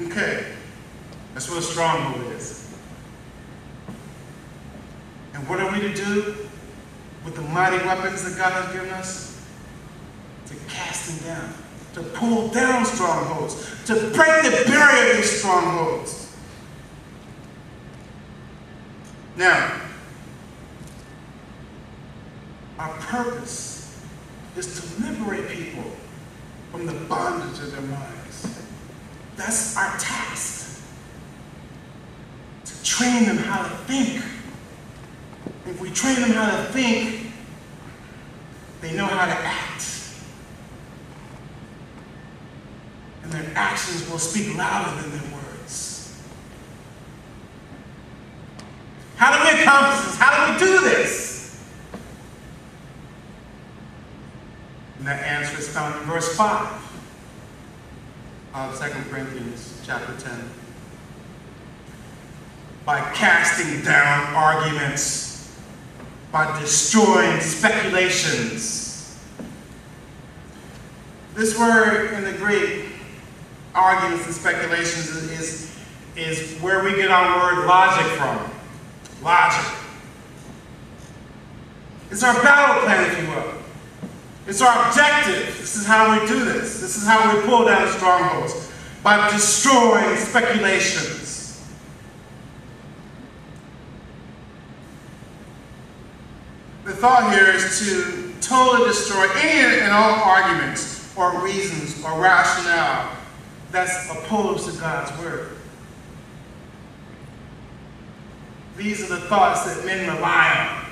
Okay, that's what a stronghold is. And what are we to do with the mighty weapons that God has given us? To cast them down, to pull down strongholds, to break the barrier of these strongholds. Now, our purpose is to liberate people from the bondage of their minds. That's our task. To train them how to think. If we train them how to think, they know how to act. And their actions will speak louder than their words. How do we accomplish this? How do we do this? And that answer is found in verse 5 of 2 Corinthians chapter 10. By casting down arguments, by destroying speculations. This word in the Greek, arguments and speculations, is where we get our word logic from. Logic. It's our battle plan, if you will. It's our objective. This is how we do this. This is how we pull down strongholds. By destroying speculations. The thought here is to totally destroy any and all arguments or reasons or rationale that's opposed to God's word. These are the thoughts that men rely on.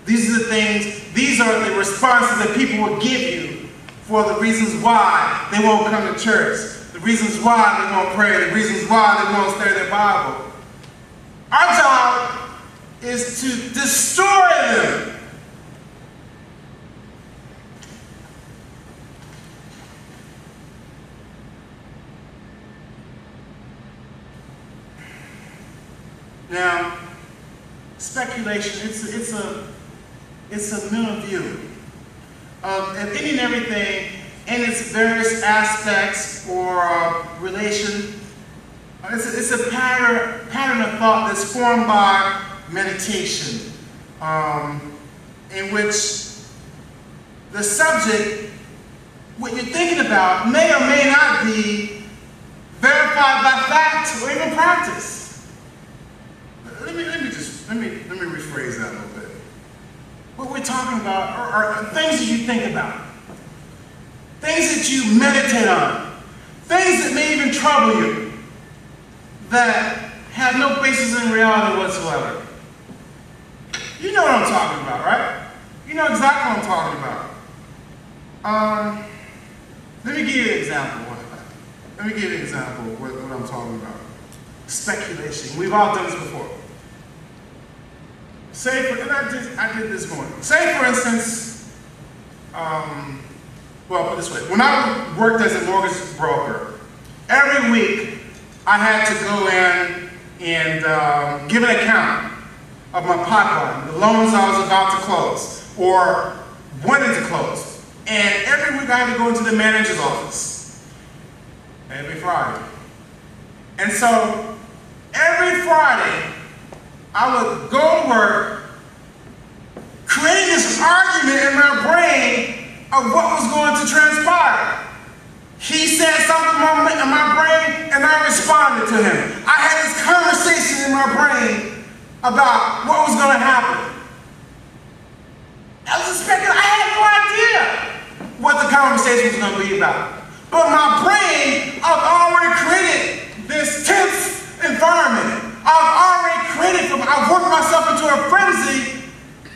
These are the things, these are the responses that people will give you for the reasons why they won't come to church, the reasons why they won't pray, the reasons why they won't study their Bible. Our job is to destroy them. Now, speculation, it's a mental view of any and everything in its various aspects or relation. It's a pattern of thought that's formed by meditation, in which the subject, what you're thinking about, may or may not be verified by fact or even practice. Let me rephrase that a little bit. What we're talking about are things that you think about, things that you meditate on, things that may even trouble you, that have no basis in reality whatsoever. You know what I'm talking about, right? You know exactly what I'm talking about. Let me give you an example. Let me give you an example of what I'm talking about. Speculation. We've all done this before. I did this morning. Say, for instance, well, put it this way. When I worked as a mortgage broker, every week I had to go in and give an account of my pipeline, the loans I was about to close or wanted to close. And every week I had to go into the manager's office every Friday. And so every Friday, I would go to work, creating this argument in my brain of what was going to transpire. He said something in my brain, and I responded to him. I had this conversation in my brain about what was going to happen. I was expecting, I had no idea what the conversation was going to be about. But my brain, I've already created this tense environment. I've worked myself into a frenzy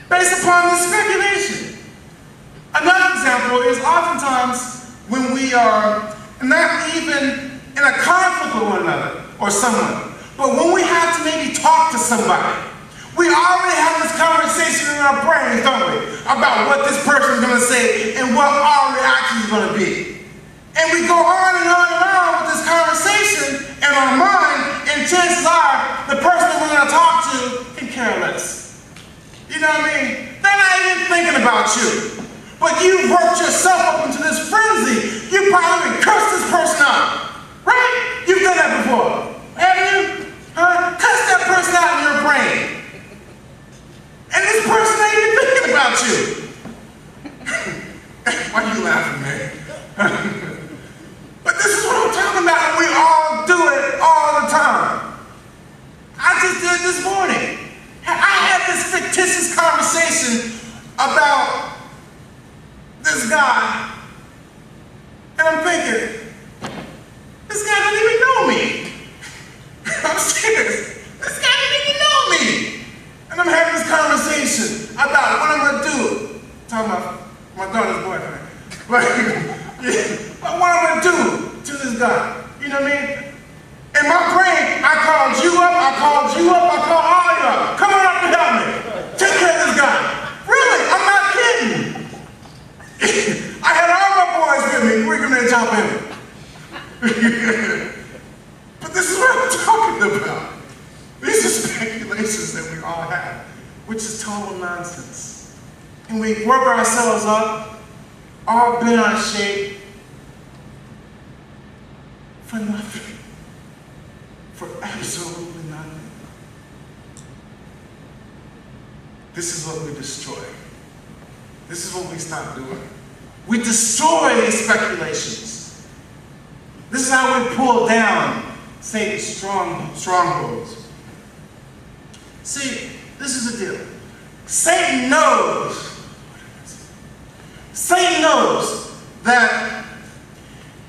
based upon this speculation. Another example is oftentimes when we are not even in a conflict with one another or someone, but when we have to maybe talk to somebody, we already have this conversation in our brains, don't we, about what this person is going to say and what our reaction is going to be. And we go on and on and on with this conversation in our mind, and chances are the person that we're going to talk to can care less. You know what I mean? They're not even thinking about you. But you've worked yourself up into this frenzy. You probably even cursed this person out. Right? You You've done that before, haven't you? Huh? Cuss that person out in your brain. And this person ain't even thinking about you. Why are you laughing, man? But this is what I'm talking about, and we all do it all the time. I just did this morning. I had this fictitious conversation about this guy, and I'm thinking, this guy doesn't even know me. I'm serious. This guy doesn't even know me. And I'm having this conversation about what I'm going to do. Talking about my daughter's boyfriend. But what I'm going to do to this guy. You know what I mean? In my brain, I called you up, I called you up, I called all of you up. Come on up and help me. Take care of this guy. Really, I'm not kidding. I had all my boys with me. We're going to jump in. But this is what I'm talking about. These are speculations that we all have, which is total nonsense. And we work ourselves up, all bent out of shape, for nothing. For absolutely nothing. This is what we destroy. This is what we stop doing. We destroy these speculations. This is how we pull down Satan's strongholds. See, this is the deal. Satan knows that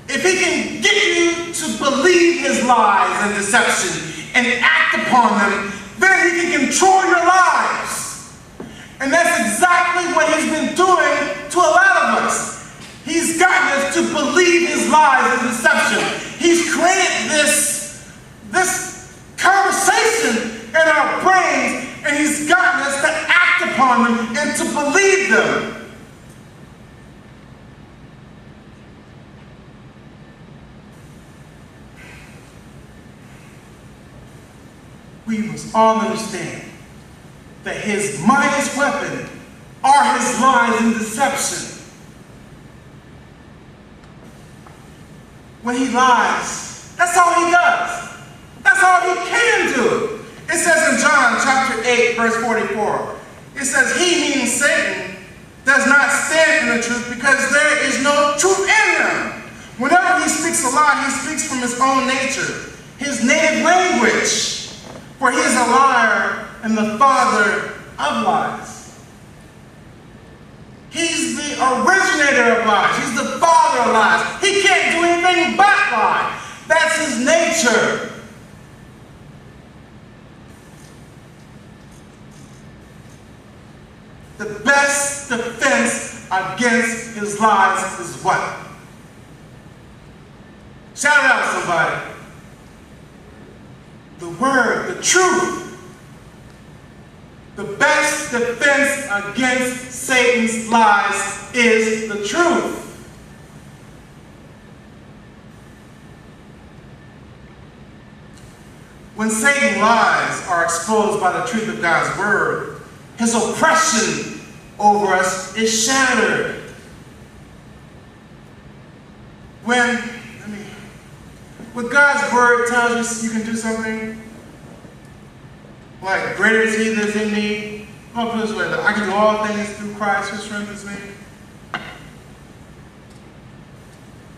if he can get you to believe his lies and deception and act upon them, then he can control your lives. And that's exactly what he's been doing to a lot of us. He's gotten us to believe his lies and deception. He's created this conversation in our brains, and he's gotten us to act upon them and to believe them. We must all understand that his mightiest weapon are his lies and deception. When he lies, that's all he does. That's all he can do. It says in John chapter 8, verse 44, it says, he, meaning Satan, does not stand in the truth because there is no truth in him. Whenever he speaks a lie, he speaks from his own nature, his native language. For he is a liar and the father of lies. He's the originator of lies. He's the father of lies. He can't do anything but lie. That's his nature. The best defense against his lies is what? Shout it out, somebody. The word, the truth. The best defense against Satan's lies is the truth. When Satan's lies are exposed by the truth of God's word, his oppression over us is shattered. When God's word tells you can do something, like greater is he that is in me, I'm going to put it this way, I can do all things through Christ who strengthens me.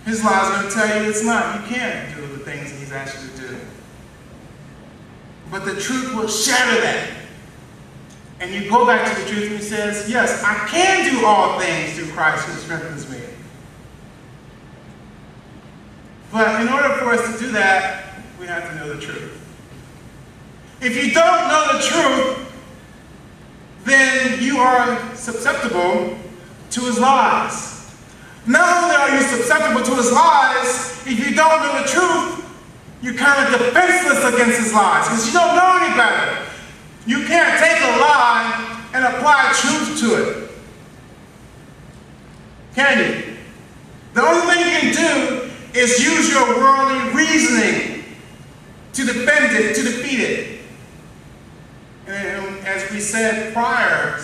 His lie is going to tell you it's not. You can't do the things he's asked you to do. But the truth will shatter that. And you go back to the truth and he says, yes, I can do all things through Christ who strengthens me. But in order for us to do that, we have to know the truth. If you don't know the truth, then you are susceptible to his lies. Not only are you susceptible to his lies, if you don't know the truth, you're kind of defenseless against his lies because you don't know any better. You can't take a lie and apply truth to it. Can you? The only thing you can do is use your worldly reasoning to defend it, to defeat it. And as we said in prior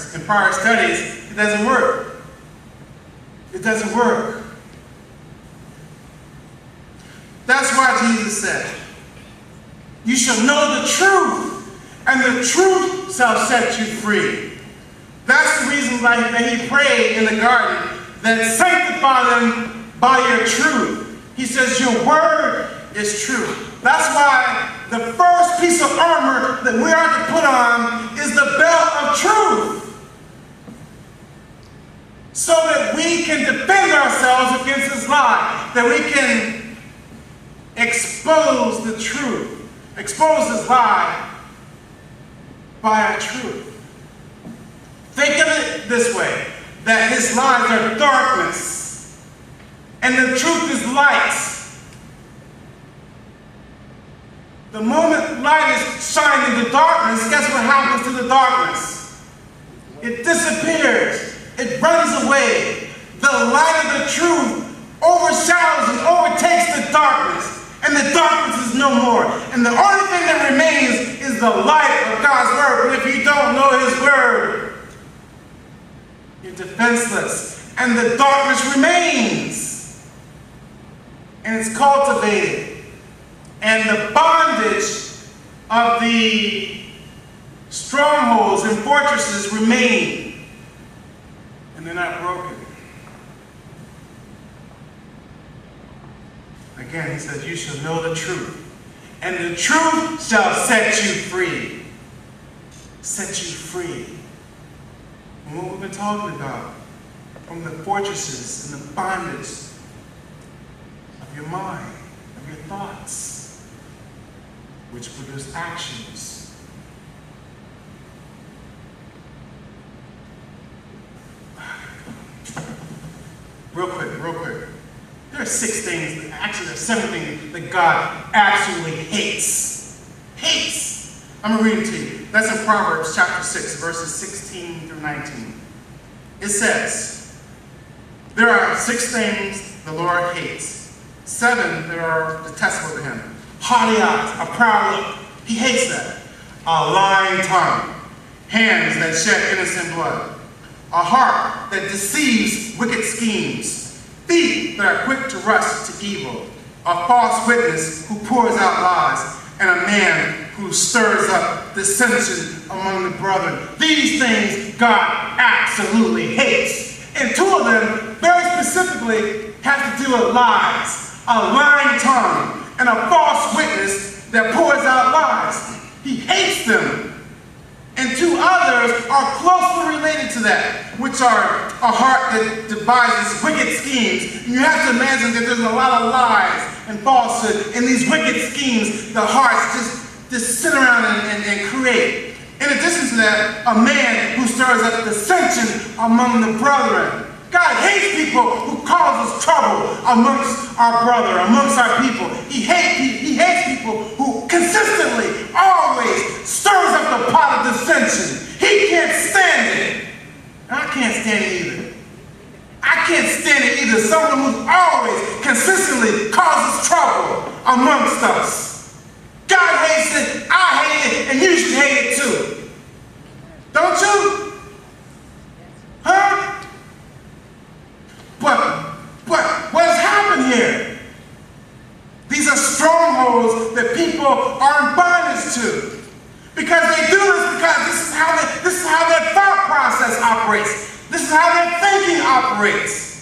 studies, it doesn't work. It doesn't work. That's why Jesus said, you shall know the truth, and the truth shall set you free. That's the reason that he prayed in the garden, that sanctify them by your truth. He says, your word is true. That's why the first piece of armor that we are to put on is the belt of truth, so that we can defend ourselves against this lie, that we can expose the truth, expose this lie by our truth. Think of it this way, that his lies are darkness, and the truth is light. The moment light is shining into darkness, guess what happens to the darkness? It disappears. It runs away. The light of the truth overshadows and overtakes the darkness, and the darkness is no more. And the only thing that remains is the light of God's word. But if you don't know his word, you're defenseless, and the darkness remains, and it's cultivated. And the bondage of the strongholds and fortresses remain, and they're not broken. Again, he says, you shall know the truth, and the truth shall set you free. Set you free. And what we've been talking about, from the fortresses and the bondage of your mind, of your thoughts, which produce actions. Real quick. There are 6 things, actually there are 7 things that God absolutely hates. Hates. I'm going to read it to you. That's in Proverbs chapter 6, verses 16 through 19. It says, there are 6 things the Lord hates. 7 that are detestable to him. Haughty eyes, a proud look. He hates that. A lying tongue. Hands that shed innocent blood. A heart that deceives wicked schemes. Feet that are quick to rush to evil. A false witness who pours out lies. And a man who stirs up dissension among the brethren. These things God absolutely hates. And 2 of them, very specifically, have to do with lies. A lying tongue and a false witness that pours out lies. He hates them. And 2 others are closely related to that, which are a heart that devises wicked schemes. And you have to imagine that there's a lot of lies and falsehood in these wicked schemes the hearts just sit around and create. In addition to that, a man who stirs up dissension among the brethren. God hates people who causes trouble amongst our brother, amongst our people. He hates people who consistently, always stirs up the pot of dissension. He can't stand it. And I can't stand it either. I can't stand it either. Someone who always, consistently causes trouble amongst us. God hates it, I hate it, and you should hate it too. Don't you? Huh? But what has happened here? These are strongholds that people are in bondage to. Because they do this because this is how their thought process operates. This is how their thinking operates.